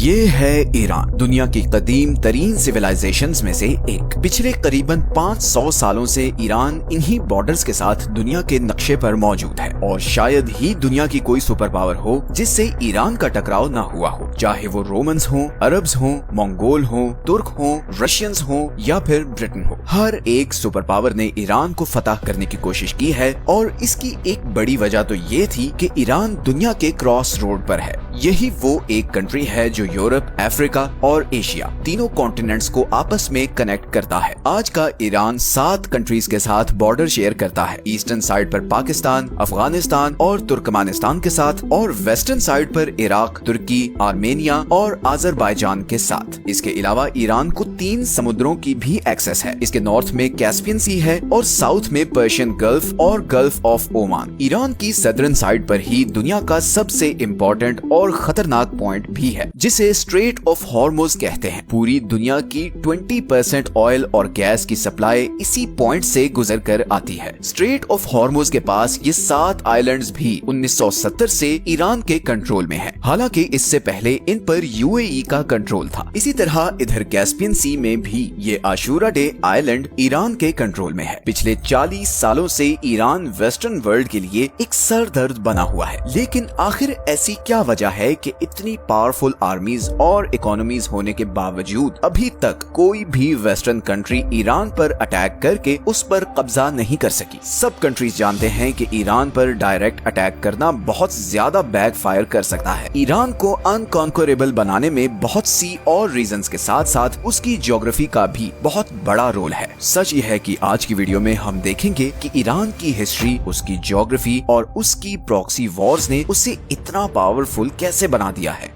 ये है ईरान, दुनिया की कदीम तरीन सिविलाइजेशंस में से एक। पिछले करीबन 500 सालों से ईरान इन्हीं बॉर्डर्स के साथ दुनिया के नक्शे पर मौजूद है और शायद ही दुनिया की कोई सुपर पावर हो जिससे ईरान का टकराव ना हुआ हो, चाहे वो रोमन्स हो, अरब्स हो, मंगोल हो, तुर्क हो, रशियंस हो या फिर ब्रिटेन हो। हर एक सुपर पावर ने ईरान को फतह करने की कोशिश की है और इसकी एक बड़ी वजह तो ये थी कि ईरान दुनिया के क्रॉस रोड पर है। यही वो एक कंट्री है जो यूरोप, अफ्रीका और एशिया तीनों कॉन्टिनेंट्स को आपस में कनेक्ट करता है। आज का ईरान 7 कंट्रीज के साथ बॉर्डर शेयर करता है। ईस्टर्न साइड पर पाकिस्तान, अफगानिस्तान और तुर्कमानिस्तान के साथ और वेस्टर्न साइड पर इराक, तुर्की, आर्मेनिया और अजरबैजान के साथ। इसके अलावा ईरान को 3 समुद्रों की भी एक्सेस है। इसके नॉर्थ में कैस्पियन सी है और साउथ में पर्शियन गल्फ और गल्फ ऑफ ओमान। ईरान की सदर्न साइड पर ही दुनिया का सबसे इम्पोर्टेंट और खतरनाक पॉइंट भी है जिसे स्ट्रेट ऑफ हॉर्मुज कहते हैं। पूरी दुनिया की 20% ऑयल और गैस की सप्लाई इसी पॉइंट से गुजर कर आती है। स्ट्रेट ऑफ हॉर्मुज के पास ये 7 आइलैंड्स भी 1970 से ईरान के कंट्रोल में है। हालांकि इससे पहले इन पर यूएई का कंट्रोल था। इसी तरह इधर कैस्पियन सी में भी ये आशूरा डे आइलैंड ईरान के कंट्रोल में है। पिछले 40 सालों से ईरान वेस्टर्न वर्ल्ड के लिए एक सरदर्द बना हुआ है। लेकिन आखिर ऐसी क्या वजह है कि इतनी पावरफुल आर्मीज और इकोनॉमीज होने के बावजूद अभी तक कोई भी वेस्टर्न कंट्री ईरान पर अटैक करके उस पर कब्जा नहीं कर सकी। सब कंट्रीज जानते हैं कि ईरान पर डायरेक्ट अटैक करना बहुत ज्यादा बैकफायर कर सकता है। ईरान को अनकॉन्करेबल बनाने में बहुत सी और रीजंस के साथ साथ उसकी ज्योग्राफी का भी बहुत बड़ा रोल है। सच यह है कि आज की वीडियो में हम देखेंगे कि ईरान की हिस्ट्री, उसकी ज्योग्राफी और उसकी प्रॉक्सी वॉर्स ने उसे इतना पावरफुल कैसे बना दिया है।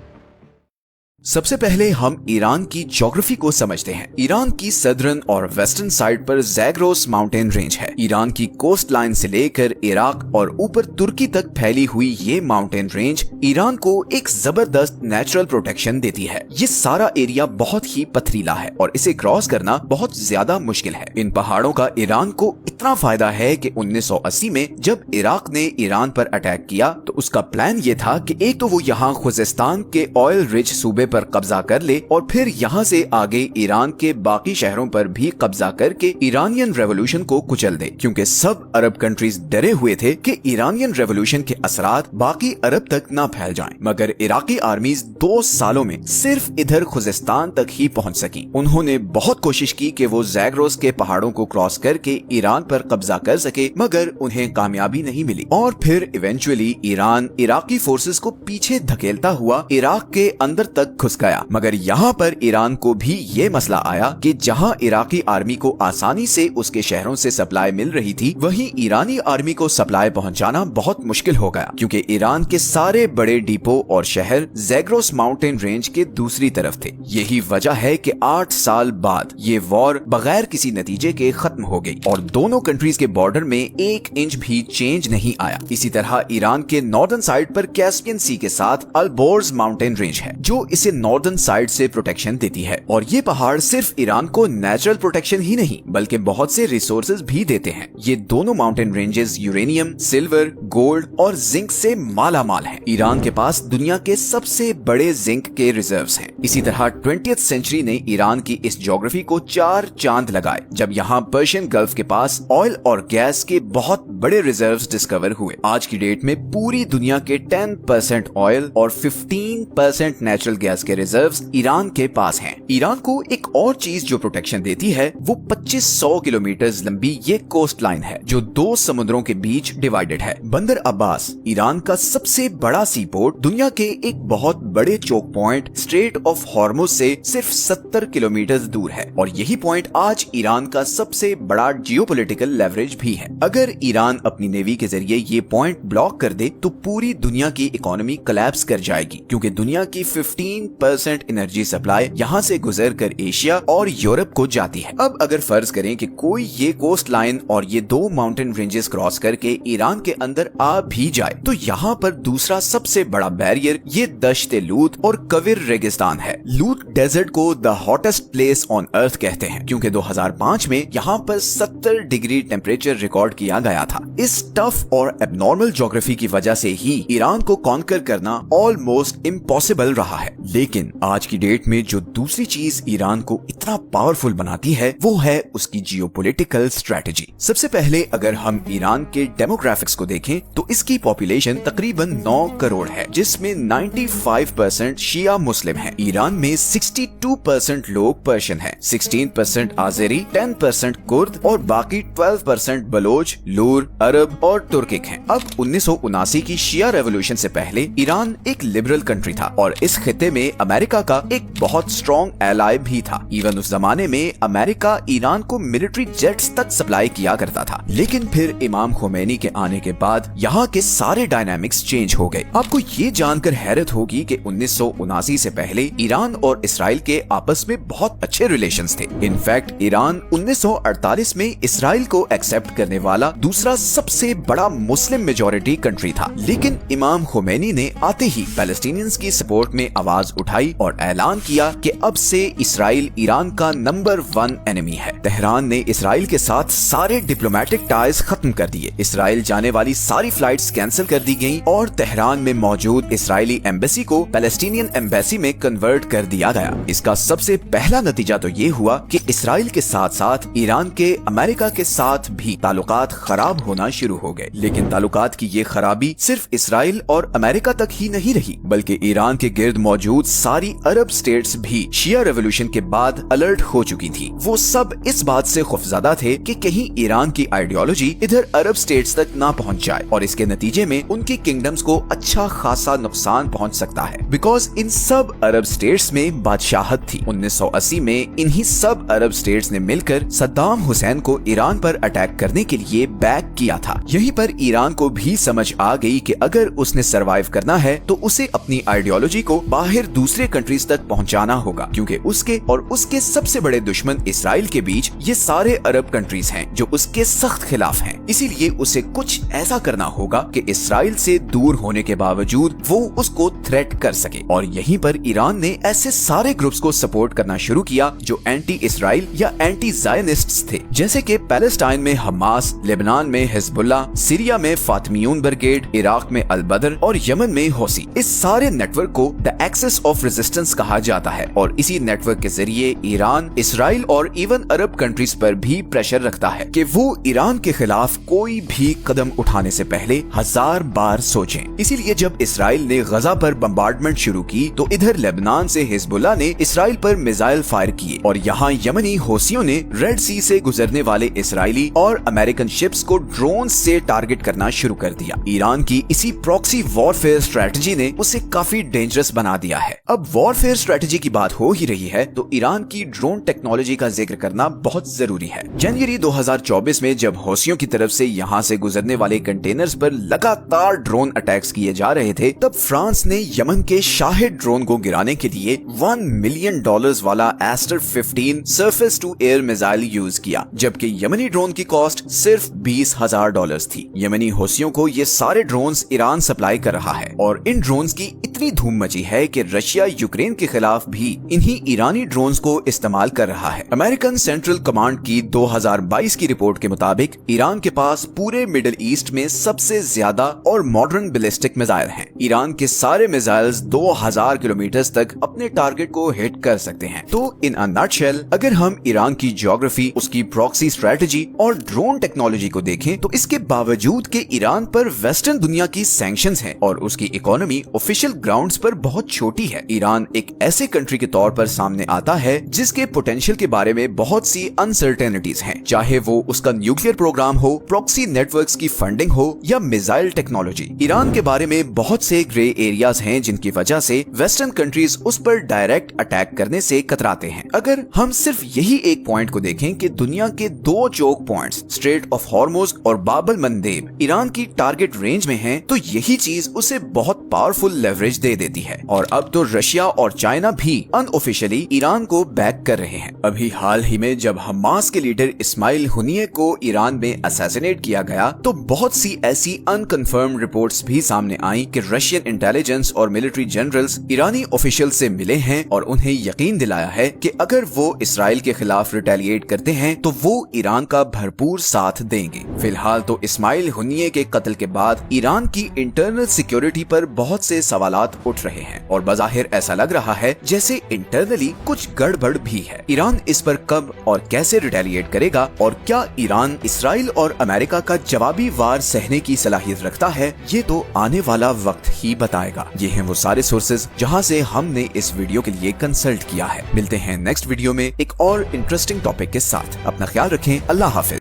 सबसे पहले हम ईरान की ज्योग्राफी को समझते हैं। ईरान की सदर्न और वेस्टर्न साइड पर ज़ैग्रोस माउंटेन रेंज है। ईरान की कोस्ट लाइन से लेकर इराक और ऊपर तुर्की तक फैली हुई ये माउंटेन रेंज ईरान को एक जबरदस्त नेचुरल प्रोटेक्शन देती है। ये सारा एरिया बहुत ही पथरीला है और इसे क्रॉस करना बहुत ज्यादा मुश्किल है। इन पहाड़ों का ईरान को इतना फायदा है कि 1980 में जब इराक ने ईरान पर अटैक किया तो उसका प्लान ये था कि एक तो वो यहाँ खुजिस्तान के ऑयल रिच सूबे पर कब्जा कर ले और फिर यहाँ से आगे ईरान के बाकी शहरों पर भी कब्जा करके ईरानियन रेवोल्यूशन को कुचल दे, क्योंकि सब अरब कंट्रीज डरे हुए थे कि ईरानियन रेवोल्यूशन के असरात बाकी अरब तक ना फैल जाएं। मगर इराकी आर्मीज 2 सालों में सिर्फ इधर खुजिस्तान तक ही पहुंच सकी। उन्होंने बहुत कोशिश की कि वो ज़ैग्रोस के पहाड़ों को क्रॉस करके ईरान पर कब्जा कर सके, मगर उन्हें कामयाबी नहीं मिली और फिर इवेंचुअली ईरान इराकी फोर्सेस को पीछे धकेलता हुआ इराक के अंदर तक घुस गया। मगर यहाँ पर ईरान को भी ये मसला आया कि जहाँ इराकी आर्मी को आसानी से उसके शहरों से सप्लाई मिल रही थी, वहीं ईरानी आर्मी को सप्लाई पहुँचाना बहुत मुश्किल हो गया, क्योंकि ईरान के सारे बड़े डिपो और शहर ज़ैग्रोस माउंटेन रेंज के दूसरी तरफ थे। यही वजह है कि 8 साल बाद ये वॉर बगैर किसी नतीजे के खत्म हो गई और दोनों कंट्रीज के बॉर्डर में 1 इंच भी चेंज नहीं आया। इसी तरह ईरान के नॉर्दर्न साइड पर कैस्पियन सी के साथ अल्बोर्ज माउंटेन रेंज है जो इसे नॉर्दर्न साइड से प्रोटेक्शन देती है और ये पहाड़ सिर्फ ईरान को नेचुरल प्रोटेक्शन ही नहीं बल्कि बहुत से रिसोर्सेज भी देते हैं। ये दोनों mountain ranges uranium, silver, gold और जिंक से माला माल है। ईरान के पास दुनिया के सबसे बड़े जिंक के रिजर्व्स हैं। इसी तरह 20th सेंचुरी ने ईरान की इस ज्योग्राफी को 4 चांद लगाए जब यहाँ पर्शियन गल्फ के पास ऑयल और गैस के बहुत बड़े रिजर्व्स डिस्कवर हुए। आज की डेट में पूरी दुनिया के 10% ऑयल और 15% नेचुरल गैस के रिजर्व्स ईरान के पास हैं। ईरान को एक और चीज जो प्रोटेक्शन देती है वो 2500 किलोमीटर लंबी ये कोस्ट लाइन है जो 2 समुद्रों के बीच डिवाइडेड है। बंदर अब्बास ईरान का सबसे बड़ा सी पोर्ट दुनिया के एक बहुत बड़े choke point Strait of Hormuz से सिर्फ 70 किलोमीटर दूर है और यही पॉइंट आज ईरान का सबसे बड़ा जियोपॉलिटिकल लेवरेज भी है। अगर ईरान अपनी नेवी के जरिए ये पॉइंट ब्लॉक कर दे तो पूरी दुनिया की इकोनॉमी कोलैप्स कर जाएगी, क्योंकि दुनिया की 15% एनर्जी सप्लाई यहाँ से गुजर कर एशिया और यूरोप को जाती है। अब अगर फर्ज करें कि कोई ये कोस्ट लाइन और ये 2 माउंटेन रेंजेस क्रॉस करके ईरान के अंदर आ भी जाए तो यहाँ पर दूसरा सबसे बड़ा बैरियर ये दश्ते लूत और कविर रेगिस्तान है। लूत डेजर्ट को the hottest place on earth कहते हैं, क्योंकि 2005 में यहाँ पर 70 डिग्री टेम्परेचर रिकॉर्ड किया गया था। इस टफ और एबनॉर्मल ज्योग्राफी की वजह से ही ईरान को कॉन्कर करना ऑलमोस्ट इम्पॉसिबल रहा है। लेकिन आज की डेट में जो दूसरी चीज ईरान को इतना पावरफुल बनाती है वो है उसकी जियोपॉलिटिकल स्ट्रेटजी। सबसे पहले अगर हम ईरान के डेमोग्राफिक्स को देखें तो इसकी पॉपुलेशन तकरीबन 9 करोड़ है, जिसमें 95% शिया मुस्लिम हैं। ईरान में 62% लोग पर्शियन हैं, 16% आज़ेरी, 10% कुर्द और बाकी 12% बलोच, लूर, अरब और तुर्किक हैं। अब 1979 की शिया रेवोल्यूशन से पहले ईरान एक लिबरल कंट्री था और इस खित्ते में अमेरिका का एक बहुत स्ट्रॉन्ग एलाय भी था। इवन उस जमाने में अमेरिका ईरान को मिलिट्री जेट्स तक सप्लाई किया करता था। लेकिन फिर इमाम खोमेनी के आने के बाद यहाँ के सारे डायनामिक्स चेंज हो गए। आपको ये जानकर हैरत होगी कि 1979 से पहले ईरान और इसराइल के आपस में बहुत अच्छे रिलेशंस थे। इनफैक्ट ईरान 1948 में इसराइल को एक्सेप्ट करने वाला दूसरा सबसे बड़ा मुस्लिम मेजॉरिटी कंट्री था। लेकिन इमाम खोमेनी ने आते ही पैलेस्टीनियंस की सपोर्ट में आवाज उठाई और ऐलान किया कि अब से इसराइल ईरान का नंबर 1 एनिमी है। तेहरान ने इसराइल के साथ सारे डिप्लोमेटिक टाइज खत्म कर दिए। इसराइल जाने वाली सारी फ्लाइट्स कैंसिल कर दी गईं और तेहरान में मौजूद इसराइली एम्बेसी को पैलेस्टीनियन एम्बेसी में कन्वर्ट कर दिया गया। इसका सबसे पहला नतीजा तो ये हुआ कि इसराइल के साथ साथ ईरान के अमेरिका के साथ भी ताल्लुकात खराब होना शुरू हो गए। लेकिन ताल्लुकात की ये खराबी सिर्फ इसराइल और अमेरिका तक ही नहीं रही, बल्कि ईरान के गिर्द मौजूद सारी अरब स्टेट्स भी शिया रेवोल्यूशन के बाद अलर्ट हो चुकी थी। वो सब इस बात से खौफजदा थे कि कहीं ईरान की आइडियोलॉजी इधर अरब स्टेट्स तक ना पहुंच जाए और इसके नतीजे में उनकी किंगडम्स को अच्छा खासा नुकसान पहुंच सकता है। बिकॉज इन सब अरब स्टेट्स में बादशाहत थी। 1980 में इन्हीं सब अरब स्टेट्स ने मिलकर सद्दाम हुसैन को ईरान पर अटैक करने के लिए बैक किया था। यहीं पर ईरान को भी समझ आ गई कि अगर उसने सरवाइव करना है तो उसे अपनी आइडियोलॉजी को बाहर दूसरे कंट्रीज तक पहुंचाना होगा, क्योंकि उसके और उसके सबसे बड़े दुश्मन इसराइल के बीच ये सारे अरब कंट्रीज हैं जो उसके सख्त खिलाफ हैं। इसीलिए उसे कुछ ऐसा करना होगा कि इसराइल से दूर होने के बावजूद वो उसको थ्रेट कर सके। और यहीं पर ईरान ने ऐसे सारे ग्रुप्स को सपोर्ट करना शुरू किया जो एंटी इसराइल या एंटी ज़ायनिस्ट्स थे, जैसे कि पैलेस्टाइन में हमास, लेबनान में हिजबुल्लाह, सीरिया में फातिमियून ब्रिगेड, इराक में अल बदर और यमन में हौसी। इस सारे नेटवर्क को द एक्सिस ऑफ रेजिस्टेंस कहा जाता है और इसी नेटवर्क के जरिए ईरान इसराइल और इवन अरब कंट्रीज पर भी प्रेशर रखता है कि वो ईरान के खिलाफ कोई भी कदम उठाने से पहले 1000 बार सोचें। इसीलिए जब इसराइल ने गजा पर बम्बार्डमेंट शुरू की तो इधर लेबनान से हिजबुल्लाह ने इसराइल पर मिसाइल फायर किए और यहाँ यमनी हौसियों ने रेड सी से गुजरने वाले इसराइली और अमेरिकन शिप्स को ड्रोन से टारगेट करना शुरू कर दिया। ईरान की इसी प्रॉक्सी वॉरफेयर स्ट्रेटजी ने उसे काफी डेंजरस बना दिया है। अब वॉरफेयर स्ट्रेटजी की बात हो ही रही है तो ईरान की ड्रोन टेक्नोलॉजी का जिक्र करना बहुत जरूरी है। जनवरी 2024 में जब हौसियों की तरफ से यहाँ से गुजरने वाले कंटेनर्स पर लगातार ड्रोन अटैक्स किए जा रहे थे, तब फ्रांस ने यमन के शाहिद ड्रोन को गिराने के लिए $1 मिलियन वाला Aster 15 surface to air missile use किया, जबकि यमनी ड्रोन की कॉस्ट सिर्फ $20,000 थी। यमनी हौसियों को ये सारे ड्रोन्स ईरान सप्लाई कर रहा है और इन ड्रोन्स की इतनी धूम मची है कि रशिया यूक्रेन के खिलाफ भी इन्हीं ईरानी ड्रोन्स को इस्तेमाल कर रहा है। अमेरिकन सेंट्रल कमांड की 2022 की रिपोर्ट के मुताबिक ईरान के पास पूरे मिडिल ईस्ट में सबसे ज्यादा और मॉडर्न बैलिस्टिक मिसाइल हैं। ईरान के सारे मिसाइल्स 2000 किलोमीटर तक अपने टारगेट को हिट कर सकते हैं। तो इन अ नटशेल अगर हम ईरान की ज्योग्राफी, उसकी प्रॉक्सी स्ट्रेटजी और ड्रोन टेक्नोलॉजी को देखें तो इसके बावजूद कि ईरान पर वेस्टर्न दुनिया की सैंक्शंस हैं और उसकी इकोनॉमी ऑफिशियल ग्राउंड्स पर बहुत छोटी है, ईरान एक ऐसे कंट्री के तौर पर सामने आता है जिसके पोटेंशियल के बारे में बहुत सी अनसर्टेनिटीज हैं, चाहे वो उसका न्यूक्लियर प्रोग्राम हो, प्रॉक्सी नेटवर्क्स की फंडिंग हो या मिसाइल टेक्नोलॉजी। ईरान के बारे में बहुत से ग्रे एरियाज हैं जिनकी वजह से वेस्टर्न कंट्रीज उस पर डायरेक्ट अटैक करने से कतराते हैं। अगर हम सिर्फ यही एक पॉइंट को देखें कि दुनिया के 2 choke points Strait of Hormuz और बाब अल मंदेब ईरान की टारगेट रेंज में हैं, तो यही चीज उसे बहुत पावरफुल लेवरेज दे देती है। और अब तो रशिया और चाइना भी अनऑफिशियली ईरान को बैक कर रहे हैं। अभी हाल ही में जब हमास के लीडर इस्माइल हुनिये को ईरान में असैसिनेट किया गया तो बहुत सी ऐसी अनकन्फर्म रिपोर्ट्स भी सामने आई कि रशियन इंटेलिजेंस और मिलिट्री जनरल्स ईरानी ऑफिशियल से मिले हैं और उन्हें यकीन दिलाया है कि अगर वो इसराइल के खिलाफ रिटेलिएट करते हैं तो वो ईरान का भरपूर साथ देंगे। फिलहाल तो इस्माइल हुनिये के कत्ल के बाद ईरान की इंटरनल सिक्योरिटी पर बहुत से सवालात उठ रहे हैं और बज़ाहिर बज़ाहिर ऐसा लग रहा है जैसे इंटरनली कुछ गड़बड़ भी है। ईरान इस पर कब और कैसे रिटेलिएट करेगा और क्या ईरान इसराइल और अमेरिका का जवाबी वार सहने की सलाहियत रखता है, ये तो आने वाला वक्त ही बताएगा। ये हैं वो सारे सोर्सेज जहां से हमने इस वीडियो के लिए कंसल्ट किया है। मिलते हैं नेक्स्ट वीडियो में एक और इंटरेस्टिंग टॉपिक के साथ। अपना ख्याल रखें। अल्लाह हाफिज।